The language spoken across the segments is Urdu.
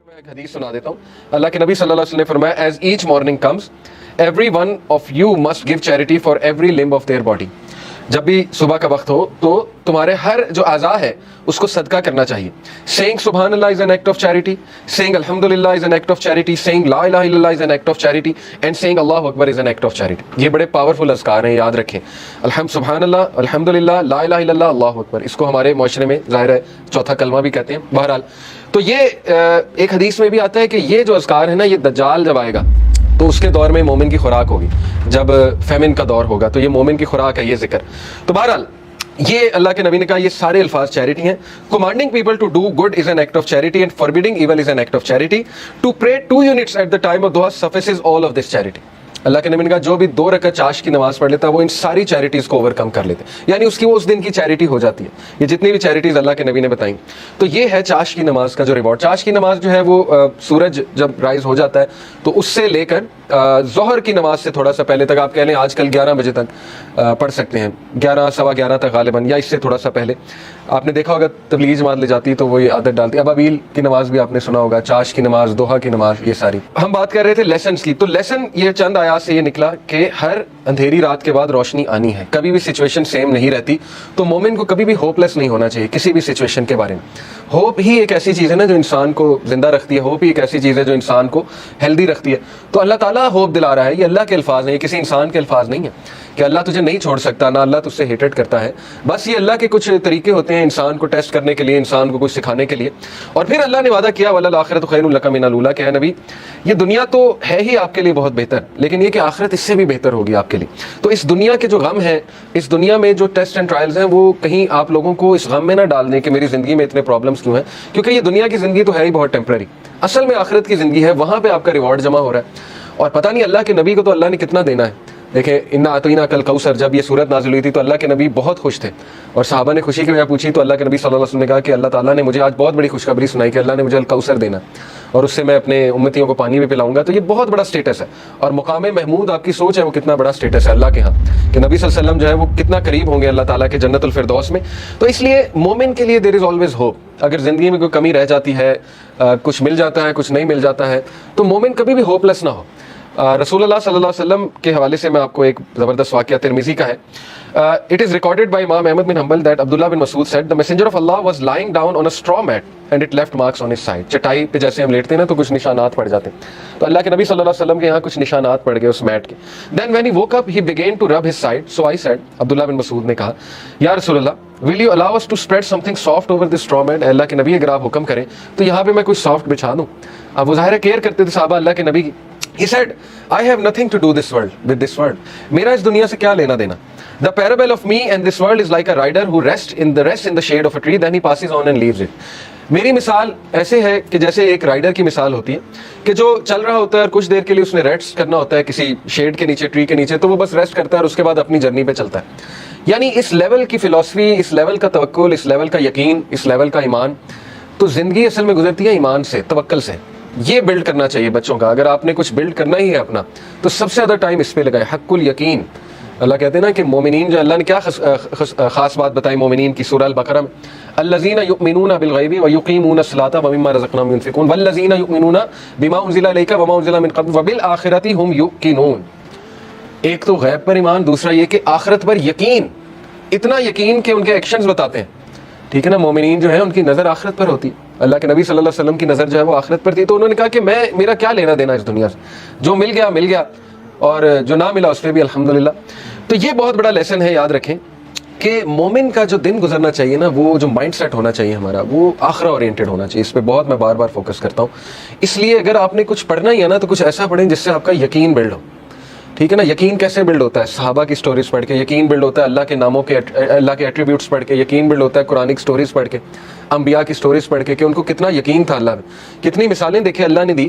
میں ایک حدیث سنا دیتا ہوں. اللہ کے نبی صلی اللہ علیہ وسلم نے فرمایا, as each morning comes every one of you must give charity for every limb of their body. جب بھی صبح کا وقت ہو تو تمہارے ہر جو اعضاء ہے اس کو صدقہ کرنا چاہیے. سیئنگ سبحان اللہ is an act of charity, saying الحمدللہ is an act of charity, saying لا الہ الا اللہ is an act of charity, and saying اللہ اکبر is an act of charity. یہ بڑے پاورفل اذکار ہیں, یاد رکھیں. سبحان اللہ, الحمدللہ, لا الہ الا اللہ, اللہ اکبر. اس کو ہمارے معاشرے میں ظاہر ہے چوتھا کلمہ بھی کہتے ہیں. بہرحال تو یہ ایک حدیث میں بھی آتا ہے کہ یہ جو اذکار ہے نا, یہ دجال جب آئے گا تو اس کے دور میں مومن کی خوراک ہوگی. جب فیمن کا دور ہوگا تو یہ مومن کی خوراک ہے یہ ذکر. تو بہرحال یہ اللہ کے نبی نے کہا یہ سارے الفاظ چیریٹی ہیں. commanding people to do good is an act of charity and forbidding evil is an act of charity. to pray 2 units at the time of dua suffices all of this charity. اللہ کے نبی نے کہا جو بھی 2 رکعت چاش کی نماز پڑھ لیتا ہے وہ ان ساری چیریٹیز کو اوور کم کر لیتے ہیں, یعنی اس کی وہ اس دن کی چیریٹی ہو جاتی ہے. یہ جتنی بھی چیریٹیز اللہ کے نبی نے بتائیں, تو یہ ہے چاش کی نماز کا جو ریوارڈ. چاش کی نماز جو ہے وہ سورج جب رائز ہو جاتا ہے تو اس سے لے کر ظہر کی نماز سے تھوڑا سا پہلے تک, آپ کہہ لیں آج کل 11 بجے تک پڑھ سکتے ہیں, 11 سوا 11 تک غالباً, یا اس سے تھوڑا سا پہلے. آپ نے دیکھا ہوگا تبلیغ جماعت لے جاتی ہے تو وہ یہ عادت ڈالتی ہے. ابابیل کی نماز بھی آپ نے سنا ہوگا, چاش کی نماز, دوحہ کی نماز, یہ ساری. ہم بات کر رہے تھے لیسنز کی. تو لیسن یہ چند آیات سے یہ نکلا کہ ہر اندھیری رات کے بعد روشنی آنی ہے. کبھی بھی سچویشن سیم نہیں رہتی, تو مومن کو کبھی بھی ہوپ لیس نہیں ہونا چاہیے کسی بھی سچویشن کے بارے میں. ہوپ ہی ایک ایسی چیز ہے نا جو انسان کو زندہ رکھتی ہے, ہوپ ہی ایک ایسی چیز ہے جو انسان کو ہیلدی رکھتی ہے. تو اللہ تعالیٰ ہوپ دلا رہا ہے. یہ اللہ کے الفاظ ہیں, یہ کسی انسان کے الفاظ نہیں ہیں کہ اللہ تجھے نہیں چھوڑ سکتا, نہ اللہ تجھ سے ہیٹڈ کرتا ہے. بس یہ اللہ کے کچھ طریقے ہوتے ہیں انسان کو ٹیسٹ کرنے کے لیے, انسان کو کچھ سکھانے کے لیے. اور پھر اللہ نے وعدہ کیا وَلَلْآخِرَةُ خَيْرٌ لَكَ مِنَ الْأُولَىٰ, کہ اے نبی یہ دنیا تو ہے ہی آپ کے لیے بہت بہتر, لیکن یہ کہ آخرت اس سے بھی بہتر ہوگی آپ کے لیے. تو اس دنیا کے جو غم ہیں, اس دنیا میں جو ٹیسٹ اینڈ ٹرائلز ہیں, وہ کہیں آپ لوگوں کو اس غم میں نہ ڈال دیں کہ میری زندگی میں اتنے پرابلمس کیوں ہیں, کیونکہ یہ دنیا کی زندگی تو ہے ہی بہت ٹیمپرری. اصل میں آخرت کی زندگی ہے, وہاں پہ آپ کا ریوارڈ جمع ہو رہا ہے. اور پتہ نہیں اللہ کے نبی کو تو اللہ نے کتنا دینا ہے. دیکھیں انا اعطیناک کل کوثر, جب یہ صورت نازل ہوئی تھی تو اللہ کے نبی بہت خوش تھے, اور صحابہ نے خوشی کی وجہ پوچھی تو اللہ کے نبی صلی اللہ علیہ وسلم نے کہا کہ اللہ تعالیٰ نے مجھے آج بہت بڑی خوشخبری سنائی کہ اللہ نے مجھے الکوثر دینا اور اس سے میں اپنے امتیوں کو پانی بھی پلاؤں گا. تو یہ بہت بڑا سٹیٹس ہے, اور مقام محمود آپ کی سوچ ہے وہ کتنا بڑا سٹیٹس ہے اللہ کے ہاں, کہ نبی صلی اللہ علیہ وسلم جو ہے وہ کتنا قریب ہوں گے اللہ تعالیٰ کے جنت الفردوس میں. تو اس لیے مومن کے لیے دیر از آلویز ہوپ. اگر زندگی میں کوئی کمی رہ جاتی ہے, کچھ مل جاتا ہے, کچھ نہیں مل جاتا ہے, تو مومن کبھی بھی ہوپ لیس نہ ہو. رسول اللہ صلی اللہ علیہ وسلم کے حوالے سے میں آپ کو ایک زبردست واقعہ ترمذی کا ہے. It is recorded by Imam Ahmad bin Hanbal that Abdullah bin Mas'ud said the messenger of Allah was lying down on a straw mat and it left marks on his side. چٹائی پہ جیسے ہم لیٹتے ہیں نا تو کچھ نشانات پڑ جاتے ہیں, تو اللہ کے نبی صلی اللہ علیہ وسلم کے یہاں کچھ نشانات پڑ گئے اس میٹ کے. Then when he woke up he began to rub his side. So I said, عبداللہ بن مسعود نے کہا, یا رسول اللہ will you allow us to spread something soft over this straw mat. اللہ کے نبی اگر آپ حکم کریں تو یہاں پہ میں کچھ سافٹ بچھا دوں. اب وہ ظاہر کیئر کرتے تھے صحابہ اللہ کے نبی کی. He said, I have nothing to do with this world. میرا اس دنیا سے کیا لینا دینا. The parable of me and this world is like a rider who rests in the shade of a tree, then he passes on and leaves it. میری مثال ایسے ہے کہ جیسے ایک رائڈر کی مثال ہوتی ہے کہ جو چل رہا ہوتا ہے اور کچھ دیر کے لیے اس نے ریسٹ کرنا ہوتا ہے کسی شیڈ کے نیچے, ٹری کے نیچے, تو وہ بس ریسٹ کرتا ہے اور اس کے بعد اپنی جرنی پہ چلتا ہے. یعنی اس لیول کی فلسفی, اس لیول کا توکل, اس لیول کا یقین, اس لیول کا ایمان, تو زندگی اصل میں گزرتی ہے ایمان سے, توکل سے. یہ بلڈ کرنا چاہیے بچوں کا. اگر آپ نے کچھ بلڈ کرنا ہی ہے اپنا تو سب سے زیادہ ٹائم اس پہ لگائے. حق الیقین. اللہ کہتے ہیں نا کہ مومنین جو, اللہ نے کیا خاص بات بتائی مومنین کی سورہ البقرہ میں, الذین یؤمنون بالغیب ویقیمون الصلاۃ ومما رزقناہم ينفقون والذین یؤمنون بما انزل الیک وما انزل من قبل وبالآخرۃ هم یوقنون. ایک تو غیب پر ایمان, دوسرا یہ کہ آخرت پر یقین, اتنا یقین کہ ان کے ایکشنز بتاتے ہیں. ٹھیک ہے نا, مومنین جو ہیں ان کی نظر آخرت پر ہوتی ہے. اللہ کے نبی صلی اللہ علیہ وسلم کی نظر جو ہے وہ آخرت پر تھی. تو انہوں نے کہا کہ میرا کیا لینا دینا اس دنیا سے, جو مل گیا مل گیا, اور جو نہ ملا اس پہ بھی الحمدللہ. تو یہ بہت بڑا لیسن ہے, یاد رکھیں کہ مومن کا جو دن گزرنا چاہیے نا, وہ جو مائنڈ سیٹ ہونا چاہیے ہمارا, وہ آخرہ اورینٹڈ ہونا چاہیے. اس پہ بہت میں بار بار فوکس کرتا ہوں. اس لیے اگر آپ نے کچھ پڑھنا ہی ہے نا تو کچھ ایسا پڑھیں جس سے آپ کا یقین بلڈ ہو. ٹھیک ہے نا, یقین کیسے بلڈ ہوتا ہے؟ صحابہ کی سٹوریز پڑھ کے یقین بلڈ ہوتا ہے, اللہ کے ناموں کے, اللہ کے ایٹریبیوٹس پڑھ کے یقین بلڈ ہوتا ہے, قرآنک سٹوریز پڑھ کے, انبیاء کی سٹوریز پڑھ کے کہ ان کو کتنا یقین تھا اللہ میں, کتنی مثالیں دیکھیں اللہ نے دی.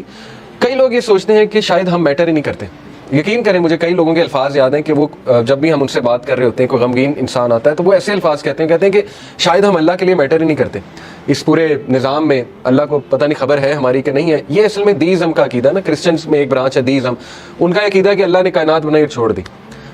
کئی لوگ یہ سوچتے ہیں کہ شاید ہم میٹر ہی نہیں کرتے. یقین کریں مجھے کئی لوگوں کے الفاظ یاد ہیں کہ وہ جب بھی ہم ان سے بات کر رہے ہوتے ہیں, کوئی غمگین انسان آتا ہے تو وہ ایسے الفاظ کہتے ہیں کہ شاید ہم اللہ کے لیے میٹر ہی نہیں کرتے. اس پورے نظام میں اللہ کو پتہ نہیں خبر ہے ہماری کہ نہیں ہے. یہ اصل میں دیزم کا عقیدہ نا, کرسچنس میں ایک برانچ ہے دیزم, ان کا عقیدہ ہے کہ اللہ نے کائنات بنائی اور چھوڑ دی.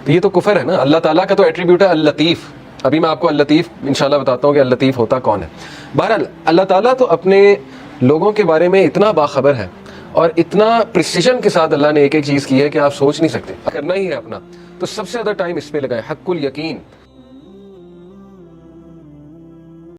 تو یہ تو کفر ہے نا. اللہ تعالیٰ کا تو ایٹریبیوٹ ہے اللطیف. ابھی میں آپ کو اللطیف انشاءاللہ بتاتا ہوں کہ اللطیف ہوتا کون ہے. بہرحال اللہ تعالیٰ تو اپنے لوگوں کے بارے میں اتنا باخبر ہے اور اتنا پریسیجن کے ساتھ اللہ نے ایک ایک چیز کی ہے کہ آپ سوچ نہیں سکتے. کرنا ہی ہے اپنا تو سب سے زیادہ ٹائم اس پہ لگائے. حق الیقین